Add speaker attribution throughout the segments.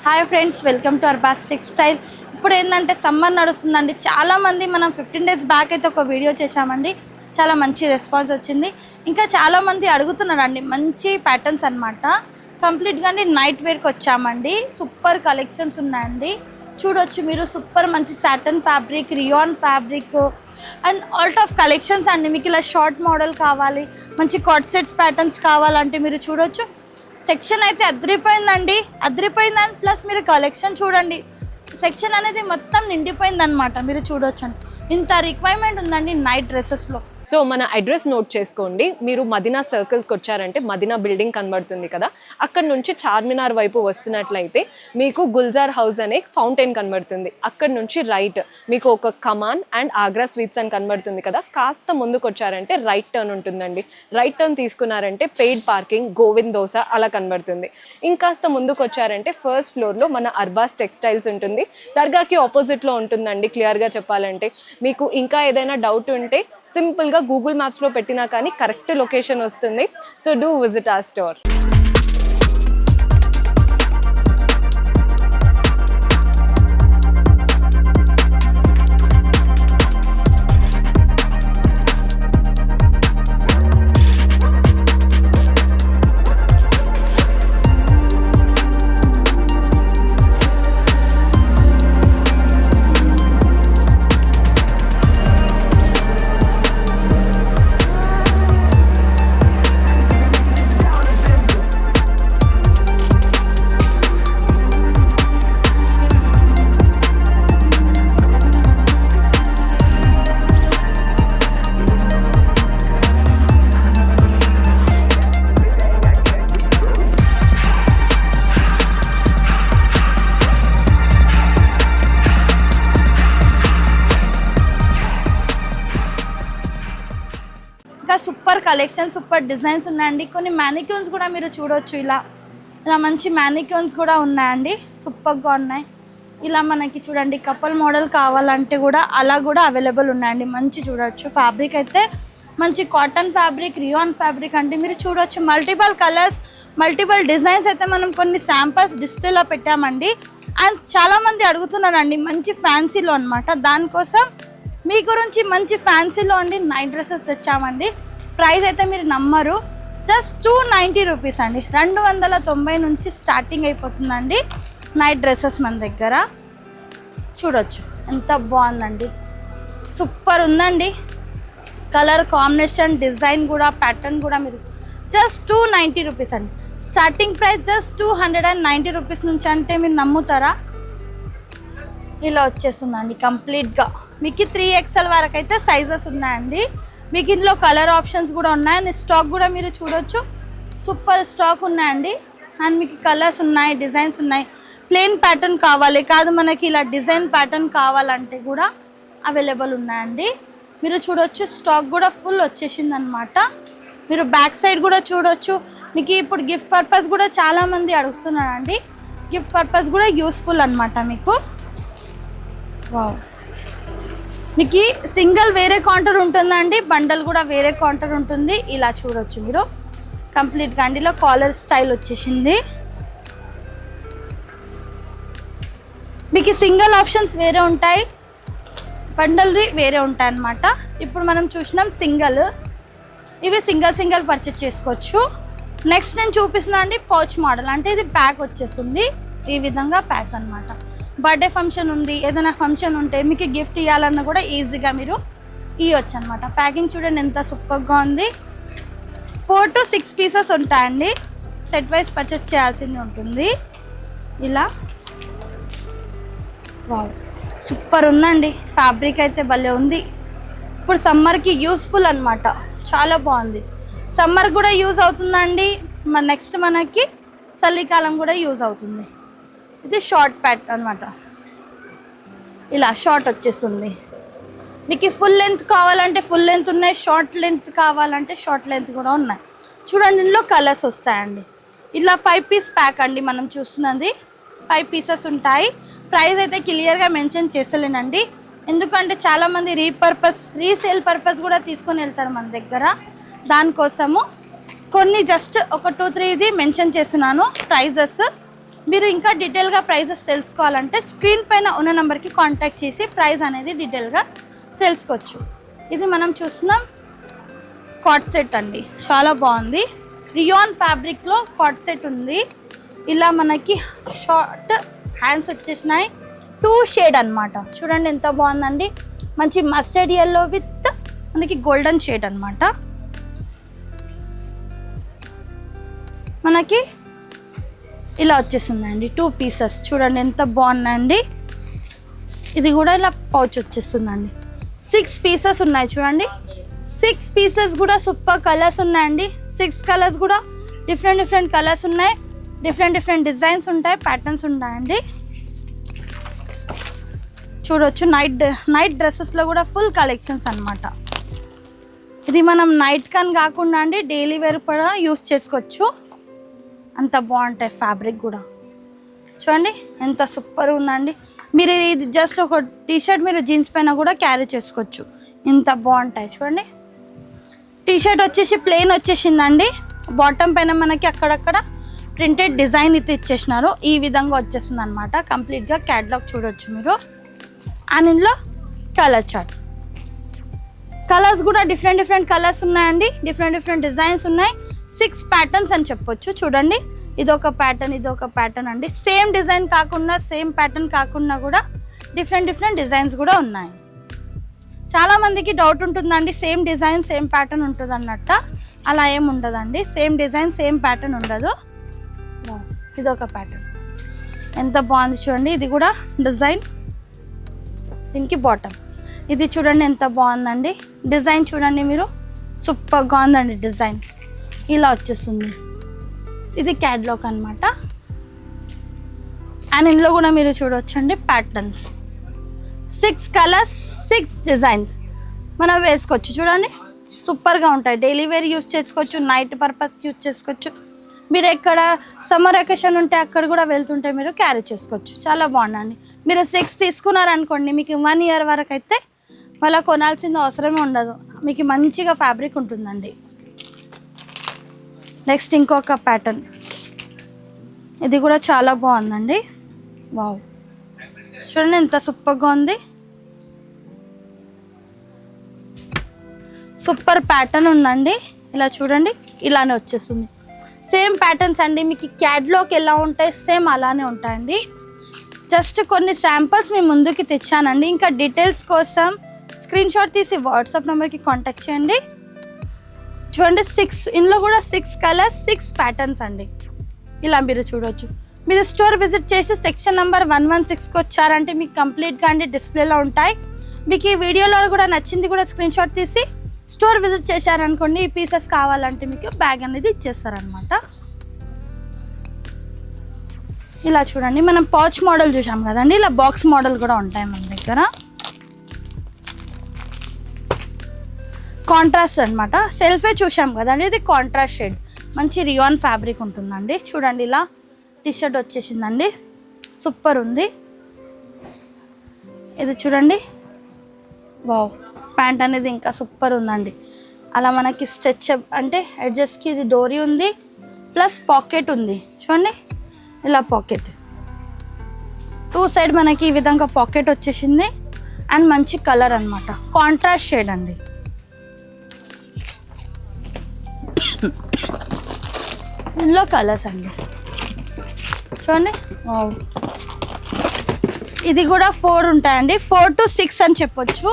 Speaker 1: Hi friends, welcome to Arbaz textile. ఇప్పుడు ఏంటంటే summer నడుస్తుందండి. చాలామంది మనం 15 days బ్యాక్ అయితే ఒక వీడియో చేశామండి. చాలా మంచి రెస్పాన్స్ వచ్చింది. ఇంకా చాలామంది అడుగుతున్నారండి మంచి ప్యాటర్న్స్ అనమాట. కంప్లీట్గా నైట్ వేర్కి వచ్చామండి. సూపర్ కలెక్షన్స్ ఉన్నాయండి. చూడొచ్చు మీరు. సూపర్ మంచి satin fabric, rayon fabric and ఆల్ట్ ఆఫ్ కలెక్షన్స్ అండి. మీకు ఇలా షార్ట్ మోడల్ కావాలి, మంచి కాట్ సెట్స్ ప్యాటర్న్స్ కావాలంటే మీరు చూడొచ్చు. సెక్షన్ అయితే అదిరిపోయిందండి. అదిరిపోయిందని ప్లస్ మీరు కలెక్షన్ చూడండి. సెక్షన్ అనేది మొత్తం నిండిపోయింది అనమాట. మీరు చూడొచ్చండి. ఇంత రిక్వైర్మెంట్ ఉందండి నైట్ డ్రెస్సెస్లో.
Speaker 2: సో మన అడ్రస్ నోట్ చేసుకోండి. మీరు మదీనా సర్కిల్స్కి వచ్చారంటే మదీనా బిల్డింగ్ కనబడుతుంది కదా, అక్కడ నుంచి చార్మినార్ వైపు వస్తున్నట్లయితే మీకు గుల్జార్ హౌస్ అనే ఫౌంటైన్ కనబడుతుంది. అక్కడ నుంచి రైట్ మీకు ఒక కమాన్ అండ్ ఆగ్రా స్వీట్స్ అని కనబడుతుంది కదా, కాస్త ముందుకు వచ్చారంటే రైట్ టర్న్ ఉంటుందండి. రైట్ టర్న్ తీసుకున్నారంటే పెయిడ్ పార్కింగ్, గోవింద్ దోస అలా కనబడుతుంది. ఇంకాస్త ముందుకు వచ్చారంటే ఫస్ట్ ఫ్లోర్లో మన అర్బాస్ టెక్స్టైల్స్ ఉంటుంది. దర్గాకి ఆపోజిట్లో ఉంటుందండి. క్లియర్గా చెప్పాలంటే మీకు ఇంకా ఏదైనా డౌట్ ఉంటే సింపుల్గా గూగుల్ మ్యాప్స్లో పెట్టినా కానీ కరెక్ట్ లొకేషన్ వస్తుంది. So do visit our store.
Speaker 1: Super collection, super designs ఉన్నాయండి. కొన్ని మ్యానిక్యూన్స్ కూడా మీరు చూడొచ్చు. ఇలా ఇలా మంచి మ్యానిక్యూన్స్ కూడా ఉన్నాయండి. సూపర్గా ఉన్నాయి. ఇలా మనకి చూడండి కపుల్ మోడల్ కావాలంటే కూడా అలా కూడా అవైలబుల్ ఉన్నాయండి. మంచి చూడొచ్చు. ఫ్యాబ్రిక్ అయితే మంచి కాటన్ ఫ్యాబ్రిక్, రియాన్ ఫ్యాబ్రిక్ అంటే మీరు చూడొచ్చు. మల్టిపుల్ కలర్స్, మల్టిపుల్ డిజైన్స్ అయితే మనం కొన్ని శాంపిల్స్ డిస్ప్లేలో పెట్టామండి. అండ్ చాలామంది అడుగుతున్నారండి మంచి ఫ్యాన్సీలో అనమాట. దానికోసం మీ గురించి మంచి ఫ్యాన్సీలో అండి నైట్ డ్రెస్సెస్ తెచ్చామండి. ప్రైస్ అయితే మీరు నమ్మరు, జస్ట్ 290 రూపీస్ అండి. 290 నుంచి స్టార్టింగ్ అయిపోతుందండి నైట్ డ్రెస్సెస్ మన దగ్గర. చూడొచ్చు ఎంత బాగుందండి. సూపర్ ఉందండి. కలర్ కాంబినేషన్, డిజైన్ కూడా, ప్యాటర్న్ కూడా మీరు జస్ట్ 290 రూపీస్ అండి. స్టార్టింగ్ ప్రైస్ జస్ట్ 290 రూపీస్ నుంచి అంటే మీరు నమ్ముతారా? ఇలా వచ్చేస్తుందండి కంప్లీట్గా. మీకు 3XL వరకు అయితే సైజెస్ ఉన్నాయండి. మీకు ఇందులో కలర్ ఆప్షన్స్ కూడా ఉన్నాయి. స్టాక్ కూడా మీరు చూడొచ్చు. సూపర్ స్టాక్ ఉన్నాయండి. అండ్ మీకు కలర్స్ ఉన్నాయి, డిజైన్స్ ఉన్నాయి. ప్లెయిన్ ప్యాటర్న్ కావాలి కాదు, మనకి ఇలా డిజైన్ ప్యాటర్న్ కావాలంటే కూడా అవైలబుల్ ఉన్నాయండి. మీరు చూడొచ్చు. స్టాక్ కూడా ఫుల్ వచ్చేసింది అనమాట. మీరు బ్యాక్ సైడ్ కూడా చూడొచ్చు. మీకు ఇప్పుడు గిఫ్ట్ పర్పస్ కూడా చాలామంది అడుగుతున్నారండి. గిఫ్ట్ పర్పస్ కూడా యూస్ఫుల్ అనమాట మీకు. వావ్. మీకు సింగిల్ వేరే కౌంటర్ ఉంటుందండి, బండల్ కూడా వేరే కౌంటర్ ఉంటుంది. ఇలా చూడొచ్చు మీరు కంప్లీట్గా అండి. ఇలా కాలర్ స్టైల్ వచ్చేసింది. మీకు సింగిల్ ఆప్షన్స్ వేరే ఉంటాయి, బండల్ది వేరే ఉంటాయి అన్నమాట. ఇప్పుడు మనం చూసినాం సింగిల్. ఇవి సింగిల్ పర్చేస్ చేసుకోవచ్చు. నెక్స్ట్ నేను చూపిస్తున్నా అండి పౌచ్ మోడల్. అంటే ఇది ప్యాక్ వచ్చేస్తుంది. ఈ విధంగా ప్యాక్ అనమాట. బర్త్డే ఫంక్షన్ ఉంది, ఏదైనా ఫంక్షన్ ఉంటే మీకు గిఫ్ట్ ఇవ్వాలన్నా కూడా ఈజీగా మీరు ఇవ్వచ్చు అనమాట. ప్యాకింగ్ చూడండి ఎంత సూపర్గా ఉంది. 4 to 6 పీసెస్ ఉంటాయండి. సెట్ వైజ్ పర్చేస్ చేయాల్సింది ఉంటుంది. ఇలా వావ్, సూపర్ ఉందండి. ఫ్యాబ్రిక్ అయితే భలే ఉంది. ఇప్పుడు సమ్మర్కి యూస్ఫుల్ అనమాట. చాలా బాగుంది. సమ్మర్ కూడా యూజ్ అవుతుందండి. నెక్స్ట్ మనకి చలికాలం కూడా యూజ్ అవుతుంది. ఇది షార్ట్ ప్యాట్ అనమాట. ఇలా షార్ట్ వచ్చేస్తుంది. మీకు ఫుల్ లెంత్ కావాలంటే ఫుల్ లెంత్ ఉన్నాయి, షార్ట్ లెంత్ కావాలంటే షార్ట్ లెంత్ కూడా ఉన్నాయి. చూడండి ఇందులో కలర్స్ వస్తాయండి. ఇలా 5 పీస్ ప్యాక్ అండి మనం చూస్తున్నది. 5 పీసెస్ ఉంటాయి. ప్రైస్ అయితే క్లియర్గా మెన్షన్ చేసలేనండి, ఎందుకంటే చాలామంది రీసేల్ పర్పస్ కూడా తీసుకొని వెళ్తారు మన దగ్గర. దానికోసము కొన్ని జస్ట్ ఒక 2-3 ఇది మెన్షన్ చేస్తున్నాను ప్రైజెస్. మీరు ఇంకా డీటెయిల్గా ప్రైజెస్ తెలుసుకోవాలంటే స్క్రీన్ పైన ఉన్న నెంబర్కి కాంటాక్ట్ చేసి ప్రైస్ అనేది డీటెయిల్గా తెలుసుకోవచ్చు. ఇది మనం చూస్తున్నాం కాట్ సెట్ అండి, చాలా బాగుంది. రియాన్ ఫ్యాబ్రిక్లో కాట్ సెట్ ఉంది. ఇలా మనకి షార్ట్ హ్యాండ్స్ వచ్చేసినాయి, 2 షేడ్ అన్నమాట. చూడండి ఎంత బాగుందండి, మంచి మస్టర్డ్ ఎల్లో విత్ మనకి గోల్డెన్ షేడ్ అన్నమాట. మనకి ఇలా వచ్చేస్తుందండి 2 పీసెస్. చూడండి ఎంత బాగున్నాయండి. ఇది కూడా ఇలా పౌచ్ వచ్చేస్తుందండి. 6 పీసెస్ ఉన్నాయి చూడండి. 6 పీసెస్ కూడా సూపర్ కలర్స్ ఉన్నాయండి. 6 కలర్స్ కూడా డిఫరెంట్ కలర్స్ ఉన్నాయి, డిఫరెంట్ డిజైన్స్ ఉంటాయి, ప్యాటర్న్స్ ఉంటాయండి. చూడొచ్చు నైట్ డ్రెస్సెస్లో కూడా ఫుల్ కలెక్షన్స్ అన్నమాట. ఇది మనం నైట్ కన్ కాకుండా అండి డైలీ వేర్ కూడా యూస్ చేసుకోవచ్చు, అంత బాగుంటాయి. ఫ్యాబ్రిక్ కూడా చూడండి ఎంత సూపర్ ఉందండి. మీరు ఇది జస్ట్ ఒక టీషర్ట్ మీరు జీన్స్ పైన కూడా క్యారీ చేసుకోవచ్చు, ఇంత బాగుంటాయి. చూడండి టీషర్ట్ వచ్చేసి ప్లెయిన్ వచ్చేసిందండి. బాటమ్ పైన మనకి అక్కడక్కడ ప్రింటెడ్ డిజైన్ అయితే ఇచ్చేసినారు. ఈ విధంగా వచ్చేస్తుంది అనమాట. కంప్లీట్గా క్యాటలాగ్ చూడొచ్చు మీరు. అండ్ ఇందులో కలర్ చార్ట్, కలర్స్ కూడా డిఫరెంట్ కలర్స్ ఉన్నాయండి, డిఫరెంట్ డిజైన్స్ ఉన్నాయి. 6 ప్యాటర్న్స్ అని చెప్పొచ్చు. చూడండి ఇదొక ప్యాటర్న్ అండి. సేమ్ డిజైన్ కాకుండా సేమ్ ప్యాటర్న్ కాకుండా కూడా డిఫరెంట్ డిజైన్స్ కూడా ఉన్నాయి. చాలా మందికి డౌట్ ఉంటుందండి, సేమ్ డిజైన్ సేమ్ ప్యాటర్న్ ఉంటుంది అన్నట్ట. అలా ఏం ఉండదండి, సేమ్ డిజైన్ సేమ్ ప్యాటర్న్ ఉండదు. ఇదొక ప్యాటర్న్ ఎంత బాగుంది చూడండి. ఇది కూడా డిజైన్, దీనికి బాటమ్. ఇది చూడండి ఎంత బాగుందండి డిజైన్. చూడండి మీరు, సూపర్గా ఉందండి డిజైన్. ఇలా వచ్చేస్తుంది. ఇది క్యాటలాగ్ అనమాట. అండ్ ఇందులో కూడా మీరు చూడొచ్చండి ప్యాటర్న్స్. 6 కలర్స్ 6 డిజైన్స్ మనం వేసుకోవచ్చు. చూడండి సూపర్గా ఉంటాయి. డైలీ వేర్ యూస్ చేసుకోవచ్చు, నైట్ పర్పస్ యూస్ చేసుకోవచ్చు. మీరు ఎక్కడ సమ్మర్ వెకేషన్ ఉంటే అక్కడ కూడా వెళ్తుంటే మీరు క్యారీ చేసుకోవచ్చు. చాలా బాగుందండి. మీరు 6 తీసుకున్నారనుకోండి, మీకు 1 ఇయర్ వరకు అయితే మళ్ళీ కొనాల్సిన అవసరమే ఉండదు, మీకు మంచిగా ఫ్యాబ్రిక్ ఉంటుందండి. నెక్స్ట్ ఇంకొక ప్యాటర్న్, ఇది కూడా చాలా బాగుందండి. వావ్ చూడండి ఎంత సూపర్గా ఉంది. సూపర్ ప్యాటర్న్ ఉందండి. ఇలా చూడండి, ఇలానే వచ్చేస్తుంది. సేమ్ ప్యాటర్న్స్ అండి, మీకు క్యాటలాగ్ ఎలా ఉంటాయి సేమ్ అలానే ఉంటాయండి. జస్ట్ కొన్ని శాంపిల్స్ మీ ముందుకి తెచ్చానండి. ఇంకా డీటెయిల్స్ కోసం స్క్రీన్ షాట్ తీసి వాట్సాప్ నెంబర్కి కాంటాక్ట్ చేయండి. చూడండి 6, ఇందులో కూడా 6 కలర్స్ 6 ప్యాటర్న్స్ అండి. ఇలా మీరు చూడవచ్చు. మీరు స్టోర్ విజిట్ చేసి సెక్షన్ నెంబర్ 116కి వచ్చారంటే మీకు కంప్లీట్గా అండి డిస్ప్లేలో ఉంటాయి. మీకు ఈ వీడియోలో కూడా నచ్చింది కూడా స్క్రీన్ షాట్ తీసి స్టోర్ విజిట్ చేశారనుకోండి, ఈ పీసెస్ కావాలంటే మీకు బ్యాగ్ అనేది ఇచ్చేస్తారనమాట. ఇలా చూడండి, మనం పౌచ్ మోడల్ చూసాం కదండి, ఇలా బాక్స్ మోడల్ కూడా ఉంటాయి మన దగ్గర. కాంట్రాస్ట్ అనమాట, సెల్ఫే చూసాం కదండి, ఇది కాంట్రాస్ట్ షేడ్, మంచి రియాన్ ఫ్యాబ్రిక్ ఉంటుందండి. చూడండి ఇలా టీషర్ట్ వచ్చేసిందండి, సూపర్ ఉంది. ఇది చూడండి, వావ్ ప్యాంట్ అనేది ఇంకా సూపర్ ఉందండి. అలా మనకి స్ట్రెచ్ అంటే ఎడ్జెస్కి ఇది డోరీ ఉంది, ప్లస్ పాకెట్ ఉంది. చూడండి ఇలా పాకెట్ 2 సైడ్ మనకి ఈ విధంగా పాకెట్ వచ్చేసింది. అండ్ మంచి కలర్ అనమాట, కాంట్రాస్ట్ షేడ్ అండి. ఇందులో కలర్స్ అండి చూడండి. వావ్ ఇది కూడా 4 ఉంటాయండి, 4 to 6 అని చెప్పొచ్చు.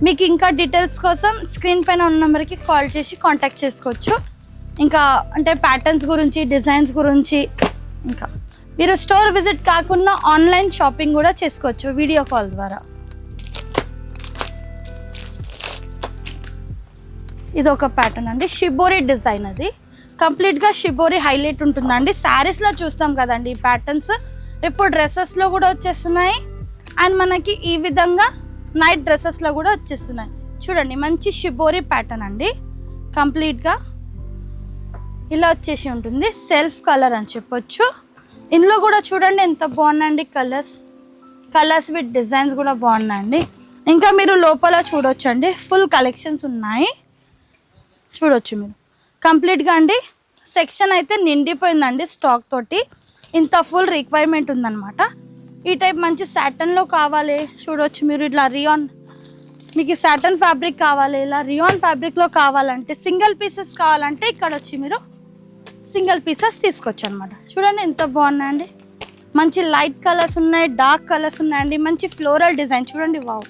Speaker 1: మీకు ఇంకా డీటెయిల్స్ కోసం స్క్రీన్ పైన ఉన్న నెంబర్కి కాల్ చేసి కాంటాక్ట్ చేసుకోవచ్చు. ఇంకా అంటే ప్యాటర్న్స్ గురించి, డిజైన్స్ గురించి, ఇంకా మీరు స్టోర్ విజిట్ కాకుండా ఆన్లైన్ షాపింగ్ కూడా చేసుకోవచ్చు వీడియో కాల్ ద్వారా. ఇది ఒక ప్యాటర్న్ అండి, షిబోరి డిజైన్. అది కంప్లీట్గా షిబోరి హైలైట్ ఉంటుందండి. శారీస్లో చూస్తాం కదండి ఈ ప్యాటర్న్స్, ఇప్పుడు డ్రెస్సెస్లో కూడా వచ్చేస్తున్నాయి. అండ్ మనకి ఈ విధంగా నైట్ డ్రెస్సెస్లో కూడా వచ్చేస్తున్నాయి. చూడండి మంచి షిబోరి ప్యాటర్న్ అండి, కంప్లీట్గా ఇలా వచ్చేసి ఉంటుంది. సెల్ఫ్ కలర్ అని చెప్పొచ్చు. ఇందులో కూడా చూడండి ఎంత బాగున్నాయండి కలర్స్ విత్ డిజైన్స్ కూడా బాగున్నాయండి. ఇంకా మీరు లోపల చూడొచ్చు అండి, ఫుల్ కలెక్షన్స్ ఉన్నాయి చూడొచ్చు మీరు కంప్లీట్గా అండి. సెక్షన్ అయితే నిండిపోయిందండి స్టాక్ తోటి. ఇంత ఫుల్ రిక్వైర్మెంట్ ఉందన్నమాట. ఈ టైప్ మంచి సాటన్లో కావాలి చూడవచ్చు మీరు. ఇట్లా రియాన్ మీకు సాటన్ ఫ్యాబ్రిక్ కావాలి, ఇలా రియాన్ ఫ్యాబ్రిక్లో కావాలంటే, సింగిల్ పీసెస్ కావాలంటే ఇక్కడ వచ్చి మీరు సింగిల్ పీసెస్ తీసుకోవచ్చు అనమాట. చూడండి ఎంత బాగున్నాయండి. మంచి లైట్ కలర్స్ ఉన్నాయి, డార్క్ కలర్స్ ఉన్నాయండి. మంచి ఫ్లోరల్ డిజైన్ చూడండి. వావ్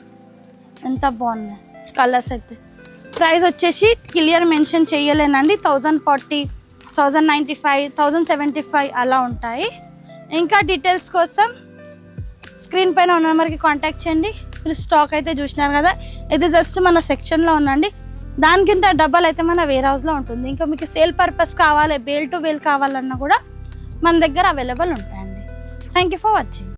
Speaker 1: ఎంత బాగున్నాయి కలర్స్ అయితే. ప్రైస్ వచ్చేసి క్లియర్ మెన్షన్ చేయలేనండి. 1040, 1095, 1075 అలా ఉంటాయి. ఇంకా డీటెయిల్స్ కోసం స్క్రీన్ పైన ఉన్న నెంబర్కి కాంటాక్ట్ చేయండి. మీరు స్టాక్ అయితే చూసినారు కదా, ఇది జస్ట్ మన సెక్షన్లో ఉందండి. దానికింత డబల్ అయితే మన వేర్ హౌస్లో ఉంటుంది. ఇంకా మీకు సేల్ పర్పస్ కావాలి, బేల్ టు బేల్ కావాలన్నా కూడా మన దగ్గర అవైలబుల్ ఉంటాయండి. Thank you for watching.